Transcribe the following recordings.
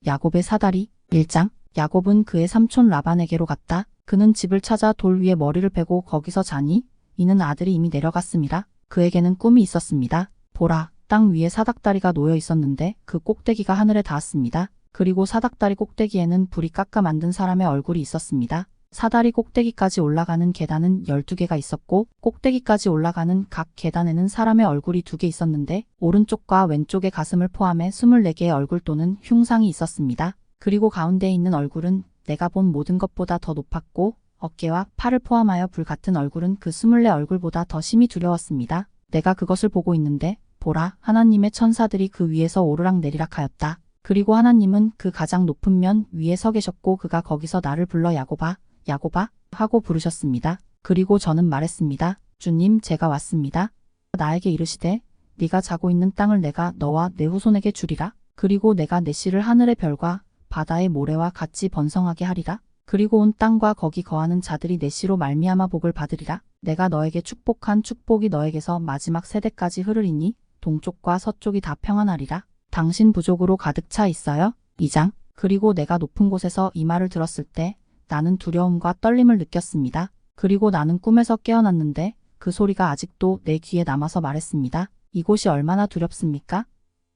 야곱의 사다리 1장. 야곱은 그의 삼촌 라반에게로 갔다. 그는 집을 찾아 돌 위에 머리를 패고 거기서 자니 이는 아들이 이미 내려갔습니다. 그에게는 꿈이 있었습니다. 보라, 땅 위에 사닥다리가 놓여 있었는데 그 꼭대기가 하늘에 닿았습니다. 그리고 사닥다리 꼭대기에는 불이 깎아 만든 사람의 얼굴이 있었습니다. 사다리 꼭대기까지 올라가는 계단은 12개가 있었고 꼭대기까지 올라가는 각 계단에는 사람의 얼굴이 2개 있었는데 오른쪽과 왼쪽의 가슴을 포함해 24개의 얼굴 또는 흉상이 있었습니다. 그리고 가운데에 있는 얼굴은 내가 본 모든 것보다 더 높았고 어깨와 팔을 포함하여 불 같은 얼굴은 그 24 얼굴보다 더 심히 두려웠습니다. 내가 그것을 보고 있는데 보라, 하나님의 천사들이 그 위에서 오르락 내리락 하였다. 그리고 하나님은 그 가장 높은 면 위에 서 계셨고 그가 거기서 나를 불러 야곱아, 야곱아 하고 부르셨습니다. 그리고 저는 말했습니다. 주님, 제가 왔습니다. 나에게 이르시되 네가 자고 있는 땅을 내가 너와 내 후손에게 주리라. 그리고 내가 내 씨를 하늘의 별과 바다의 모래와 같이 번성하게 하리라. 그리고 온 땅과 거기 거하는 자들이 내 씨로 말미암아 복을 받으리라. 내가 너에게 축복한 축복이 너에게서 마지막 세대까지 흐르리니 동쪽과 서쪽이 다 평안하리라. 당신 부족으로 가득 차 있어요. 2장. 그리고 내가 높은 곳에서 이 말을 들었을 때 나는 두려움과 떨림을 느꼈습니다. 그리고 나는 꿈에서 깨어났는데 그 소리가 아직도 내 귀에 남아서 말했습니다. 이곳이 얼마나 두렵습니까?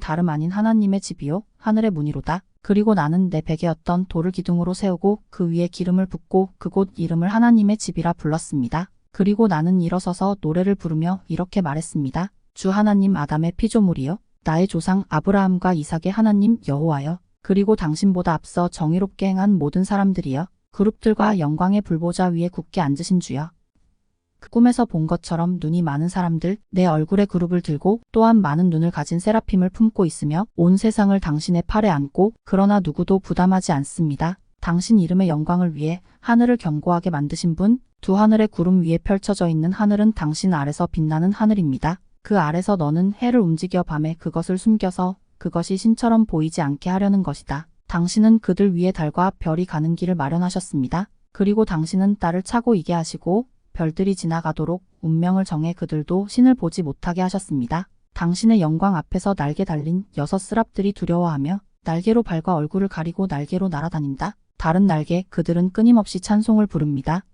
다름 아닌 하나님의 집이요 하늘의 문이로다. 그리고 나는 내 베개 어떤 돌을 기둥으로 세우고 그 위에 기름을 붓고 그곳 이름을 하나님의 집이라 불렀습니다. 그리고 나는 일어서서 노래를 부르며 이렇게 말했습니다. 주 하나님, 아담의 피조물이요 나의 조상 아브라함과 이삭의 하나님 여호와여, 그리고 당신보다 앞서 정의롭게 행한 모든 사람들이여, 그룹들과 영광의 불보좌 위에 굳게 앉으신 주여. 그 꿈에서 본 것처럼 눈이 많은 사람들, 내 얼굴에 그룹을 들고 또한 많은 눈을 가진 세라핌을 품고 있으며 온 세상을 당신의 팔에 안고, 그러나 누구도 부담하지 않습니다. 당신 이름의 영광을 위해 하늘을 견고하게 만드신 분, 두 하늘의 구름 위에 펼쳐져 있는 하늘은 당신 아래서 빛나는 하늘입니다. 그 아래서 너는 해를 움직여 밤에 그것을 숨겨서 그것이 신처럼 보이지 않게 하려는 것이다. 당신은 그들 위에 달과 별이 가는 길을 마련하셨습니다. 그리고 당신은 딸을 차고 이게 하시고 별들이 지나가도록 운명을 정해 그들도 신을 보지 못하게 하셨습니다. 당신의 영광 앞에서 날개 달린 6 스랍들이 두려워하며 날개로 발과 얼굴을 가리고 날개로 날아다닌다. 다른 날개, 그들은 끊임없이 찬송을 부릅니다.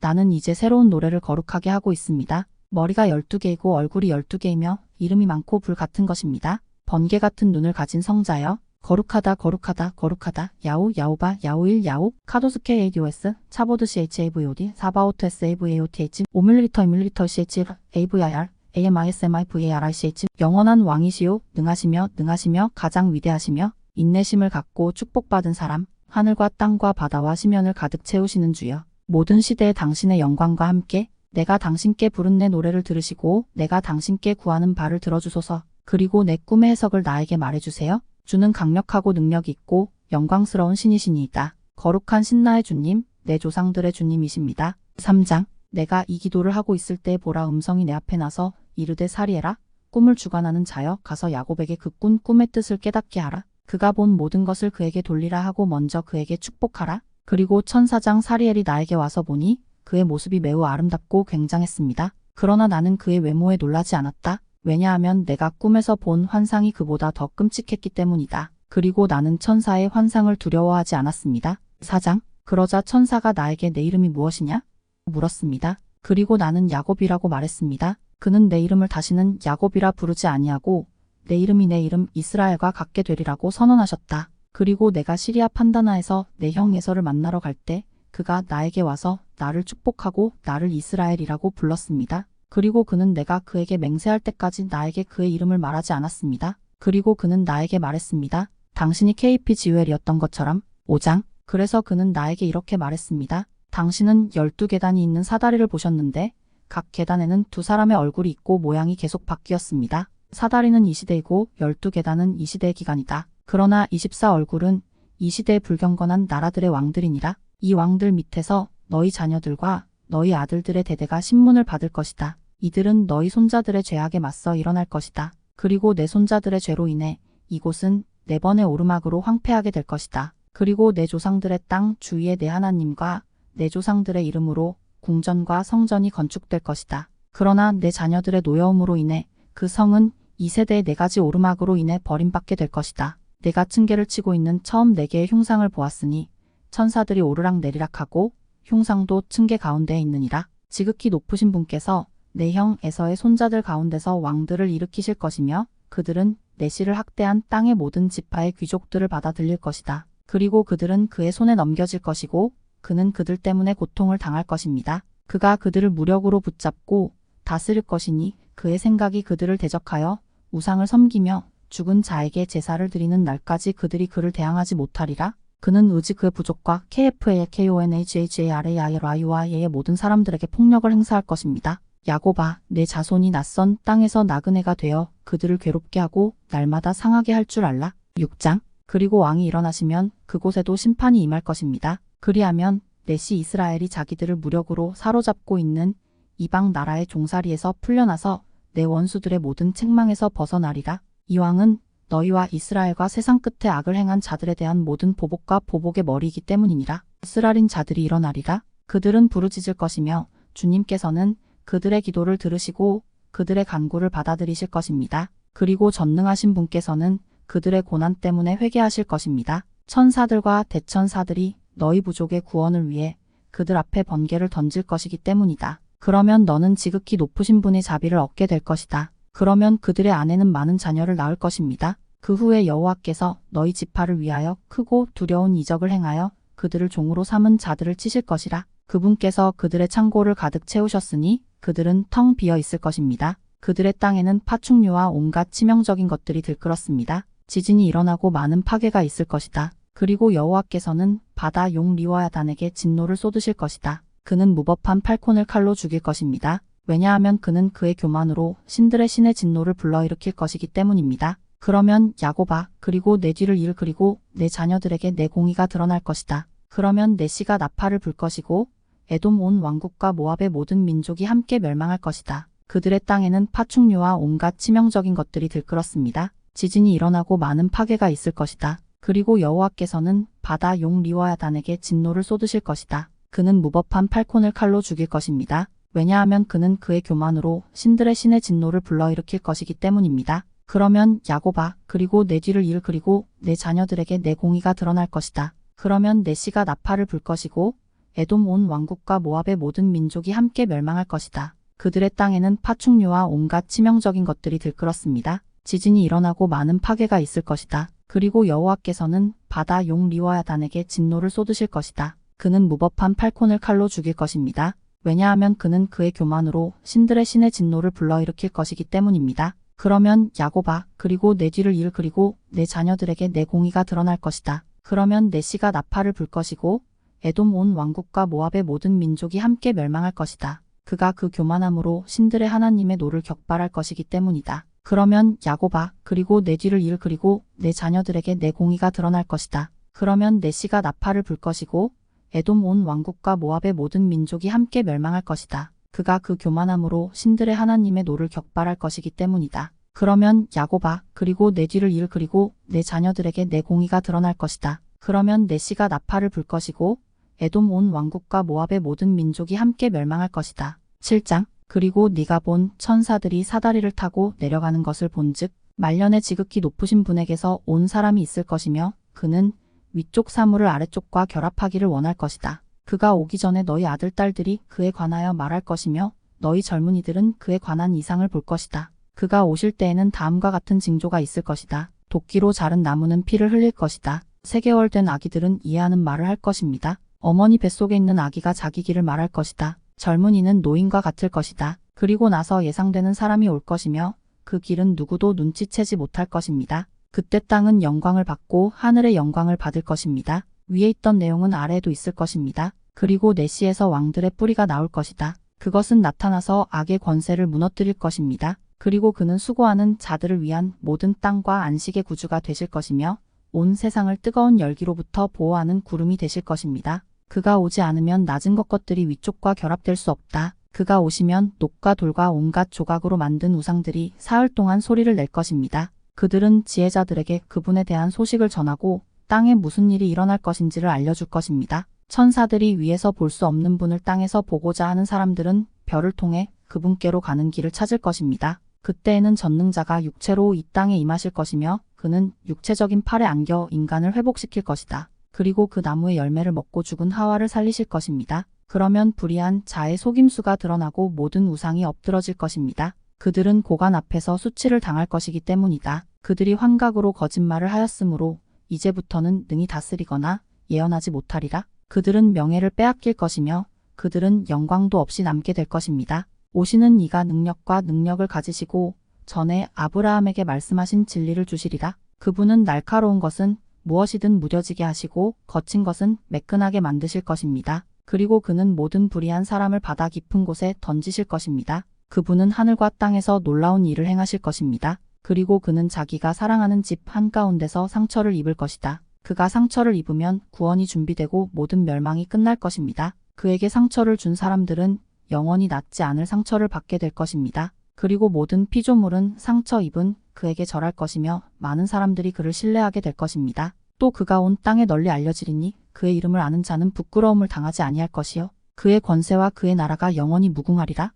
나는 이제 새로운 노래를 거룩하게 하고 있습니다. 머리가 12개이고 얼굴이 12개이며 이름이 많고 불 같은 것입니다. 번개 같은 눈을 가진 성자여, 거룩하다 거룩하다 거룩하다. 야후 야후바 야후일 야후 카도스케 ADOS 차보드 CHAVOD 사바오트 SAVAOTH 5ml 1ml CH AVIR AMISMI VARICH 영원한 왕이시요 능하시며 가장 위대하시며 인내심을 갖고 축복받은 사람, 하늘과 땅과 바다와 시면을 가득 채우시는 주여, 모든 시대에 당신의 영광과 함께 내가 당신께 부른 내 노래를 들으시고 내가 당신께 구하는 바를 들어주소서. 그리고 내 꿈의 해석을 나에게 말해주세요. 주는 강력하고 능력 있고 영광스러운 신이시니이다. 거룩한 신나의 주님, 내 조상들의 주님이십니다. 3장. 내가 이 기도를 하고 있을 때 보라, 음성이 내 앞에 나서 이르되 사리에라, 꿈을 주관하는 자여, 가서 야곱에게 그 꾼 꿈의 뜻을 깨닫게 하라. 그가 본 모든 것을 그에게 돌리라 하고 먼저 그에게 축복하라. 그리고 천사장 사리엘이 나에게 와서 보니 그의 모습이 매우 아름답고 굉장했습니다. 그러나 나는 그의 외모에 놀라지 않았다. 왜냐하면 내가 꿈에서 본 환상이 그보다 더 끔찍했기 때문이다. 그리고 나는 천사의 환상을 두려워하지 않았습니다. 4장. 그러자 천사가 나에게 내 이름이 무엇이냐? 물었습니다. 그리고 나는 야곱이라고 말했습니다. 그는 내 이름을 다시는 야곱이라 부르지 아니하고 내 이름이 내 이름 이스라엘과 같게 되리라고 선언하셨다. 그리고 내가 시리아 판다나에서 내 형 에서를 만나러 갈 때 그가 나에게 와서 나를 축복하고 나를 이스라엘이라고 불렀습니다. 그리고 그는 내가 그에게 맹세할 때까지 나에게 그의 이름을 말하지 않았습니다. 그리고 그는 나에게 말했습니다. 당신이 KP 지우엘이었던 것처럼. 5장. 그래서 그는 나에게 이렇게 말했습니다. 당신은 12계단이 있는 사다리를 보셨는데 각 계단에는 2사람의 얼굴이 있고 모양이 계속 바뀌었습니다. 사다리는 이 시대이고 12계단은 이 시대의 기간이다. 그러나 24 얼굴은 이 시대의 불경건한 나라들의 왕들이니라. 이 왕들 밑에서 너희 자녀들과 너희 아들들의 대대가 신문을 받을 것이다. 이들은 너희 손자들의 죄악에 맞서 일어날 것이다. 그리고 내 손자들의 죄로 인해 이곳은 4번의 오르막으로 황폐하게 될 것이다. 그리고 내 조상들의 땅 주위에 내 하나님과 내 조상들의 이름으로 궁전과 성전이 건축될 것이다. 그러나 내 자녀들의 노여움으로 인해 그 성은 이 세대의 4가지 오르막으로 인해 버림받게 될 것이다. 내가 층계를 치고 있는 처음 4개의 흉상을 보았으니 천사들이 오르락 내리락하고 흉상도 층계 가운데에 있느니라. 지극히 높으신 분께서 내 형 에서의 손자들 가운데서 왕들을 일으키실 것이며 그들은 내시를 학대한 땅의 모든 지파의 귀족들을 받아들일 것이다. 그리고 그들은 그의 손에 넘겨질 것이고 그는 그들 때문에 고통을 당할 것입니다. 그가 그들을 무력으로 붙잡고 다스릴 것이니 그의 생각이 그들을 대적하여 우상을 섬기며 죽은 자에게 제사를 드리는 날까지 그들이 그를 대항하지 못하리라. 그는 의지 그의 부족과 KFAKONHHARAIRIUI의 모든 사람들에게 폭력을 행사할 것입니다. 야곱아, 내 자손이 낯선 땅에서 나그네가 되어 그들을 괴롭게 하고 날마다 상하게 할 줄 알라. 6장. 그리고 왕이 일어나시면 그곳에도 심판이 임할 것입니다. 그리하면 넷이 이스라엘이 자기들을 무력으로 사로잡고 있는 이방 나라의 종살이에서 풀려나서 내 원수들의 모든 책망에서 벗어나리라. 이 왕은 너희와 이스라엘과 세상 끝에 악을 행한 자들에 대한 모든 보복과 보복의 머리이기 때문이니라. 쓰라린 자들이 일어나리라. 그들은 부르짖을 것이며 주님께서는 그들의 기도를 들으시고 그들의 간구를 받아들이실 것입니다. 그리고 전능하신 분께서는 그들의 고난 때문에 회개하실 것입니다. 천사들과 대천사들이 너희 부족의 구원을 위해 그들 앞에 번개를 던질 것이기 때문이다. 그러면 너는 지극히 높으신 분의 자비를 얻게 될 것이다. 그러면 그들의 아내는 많은 자녀를 낳을 것입니다. 그 후에 여호와께서 너희 지파를 위하여 크고 두려운 이적을 행하여 그들을 종으로 삼은 자들을 치실 것이라. 그분께서 그들의 창고를 가득 채우셨으니 그들은 텅 비어 있을 것입니다. 그들의 땅에는 파충류와 온갖 치명적인 것들이 들끓었습니다. 지진이 일어나고 많은 파괴가 있을 것이다. 그리고 여호와께서는 바다 용 리와야단에게 진노를 쏟으실 것이다. 그는 무법한 팔콘을 칼로 죽일 것입니다. 왜냐하면 그는 그의 교만으로 신들의 신의 진노를 불러일으킬 것이기 때문입니다. 그러면 야곱아, 그리고 내 뒤를 이을 그리고 내 자녀들에게 내 공의가 드러날 것이다. 그러면 내 씨가 나팔을 불 것이고 에돔 온 왕국과 모압의 모든 민족이 함께 멸망할 것이다. 그들의 땅에는 파충류와 온갖 치명적인 것들이 들끓었습니다. 지진이 일어나고 많은 파괴가 있을 것이다. 그리고 여호와께서는 바다 용 리와야단에게 진노를 쏟으실 것이다. 그는 무법한 팔콘을 칼로 죽일 것입니다. 왜냐하면 그는 그의 교만으로 신들의 신의 진노를 불러일으킬 것이기 때문입니다. 그러면 야곱아, 그리고 내 뒤를 이을 그리고 내 자녀들에게 내 공의가 드러날 것이다. 그러면 내 씨가 나팔을 불 것이고 에돔 온 왕국과 모압의 모든 민족이 함께 멸망할 것이다. 그들의 땅에는 파충류와 온갖 치명적인 것들이 들끓었습니다. 지진이 일어나고 많은 파괴가 있을 것이다. 그리고 여호와께서는 바다 용 리와야단에게 진노를 쏟으실 것이다. 그는 무법한 팔콘을 칼로 죽일 것입니다. 왜냐하면 그는 그의 교만으로 신들의 신의 진노를 불러일으킬 것이기 때문입니다. 그러면 야곱아, 그리고 내 뒤를 이을 그리고 내 자녀들에게 내 공의가 드러날 것이다. 그러면 내 씨가 나팔을 불 것이고 에돔 온 왕국과 모압의 모든 민족이 함께 멸망할 것이다. 그가 그 교만함으로 신들의 하나님의 노를 격발할 것이기 때문이다. 그러면 야곱아, 그리고 내 뒤를 이을 그리고 내 자녀들에게 내 공의가 드러날 것이다. 그러면 내 씨가 나팔을 불 것이고 에돔 온 왕국과 모압의 모든 민족이 함께 멸망할 것이다. 그가 그 교만함으로 신들의 하나님의 노를 격발할 것이기 때문이다. 그러면 야곱아, 그리고 내 뒤를 이을 그리고 내 자녀들에게 내 공의가 드러날 것이다. 그러면 내 씨가 나팔을 불 것이고 에돔 온 왕국과 모압의 모든 민족이 함께 멸망할 것이다. 7장. 그리고 네가 본 천사들이 사다리를 타고 내려가는 것을 본즉 말년에 지극히 높으신 분에게서 온 사람이 있을 것이며 그는 위쪽 사물을 아래쪽과 결합하기를 원할 것이다. 그가 오기 전에 너희 아들 딸들이 그에 관하여 말할 것이며 너희 젊은이들은 그에 관한 이상을 볼 것이다. 그가 오실 때에는 다음과 같은 징조가 있을 것이다. 도끼로 자른 나무는 피를 흘릴 것이다. 3개월 된 아기들은 이해하는 말을 할 것입니다. 어머니 뱃속에 있는 아기가 자기 길을 말할 것이다. 젊은이는 노인과 같을 것이다. 그리고 나서 예상되는 사람이 올 것이며 그 길은 누구도 눈치채지 못할 것입니다. 그때 땅은 영광을 받고 하늘의 영광을 받을 것입니다. 위에 있던 내용은 아래에도 있을 것입니다. 그리고 내시에서 왕들의 뿌리가 나올 것이다. 그것은 나타나서 악의 권세를 무너뜨릴 것입니다. 그리고 그는 수고하는 자들을 위한 모든 땅과 안식의 구주가 되실 것이며 온 세상을 뜨거운 열기로부터 보호하는 구름이 되실 것입니다. 그가 오지 않으면 낮은 것들이 위쪽과 결합될 수 없다. 그가 오시면 녹과 돌과 온갖 조각으로 만든 우상들이 사흘 동안 소리를 낼 것입니다. 그들은 지혜자들에게 그분에 대한 소식을 전하고 땅에 무슨 일이 일어날 것인지를 알려줄 것입니다. 천사들이 위에서 볼 수 없는 분을 땅에서 보고자 하는 사람들은 별을 통해 그분께로 가는 길을 찾을 것입니다. 그때에는 전능자가 육체로 이 땅에 임하실 것이며 그는 육체적인 팔에 안겨 인간을 회복시킬 것이다. 그리고 그 나무의 열매를 먹고 죽은 하와를 살리실 것입니다. 그러면 불의한 자의 속임수가 드러나고 모든 우상이 엎드러질 것입니다. 그들은 고관 앞에서 수치를 당할 것이기 때문이다. 그들이 환각으로 거짓말을 하였으므로 이제부터는 능히 다스리거나 예언하지 못하리라. 그들은 명예를 빼앗길 것이며 그들은 영광도 없이 남게 될 것입니다. 오시는 이가 능력과 능력을 가지시고 전에 아브라함에게 말씀하신 진리를 주시리라. 그분은 날카로운 것은 무엇이든 무뎌지게 하시고 거친 것은 매끈하게 만드실 것입니다. 그리고 그는 모든 불의한 사람을 바다 깊은 곳에 던지실 것입니다. 그분은 하늘과 땅에서 놀라운 일을 행하실 것입니다. 그리고 그는 자기가 사랑하는 집 한가운데서 상처를 입을 것이다. 그가 상처를 입으면 구원이 준비되고 모든 멸망이 끝날 것입니다. 그에게 상처를 준 사람들은 영원히 낫지 않을 상처를 받게 될 것입니다. 그리고 모든 피조물은 상처 입은 그에게 절할 것이며 많은 사람들이 그를 신뢰하게 될 것입니다. 또 그가 온 땅에 널리 알려지리니 그의 이름을 아는 자는 부끄러움을 당하지 아니할 것이요 그의 권세와 그의 나라가 영원히 무궁하리라.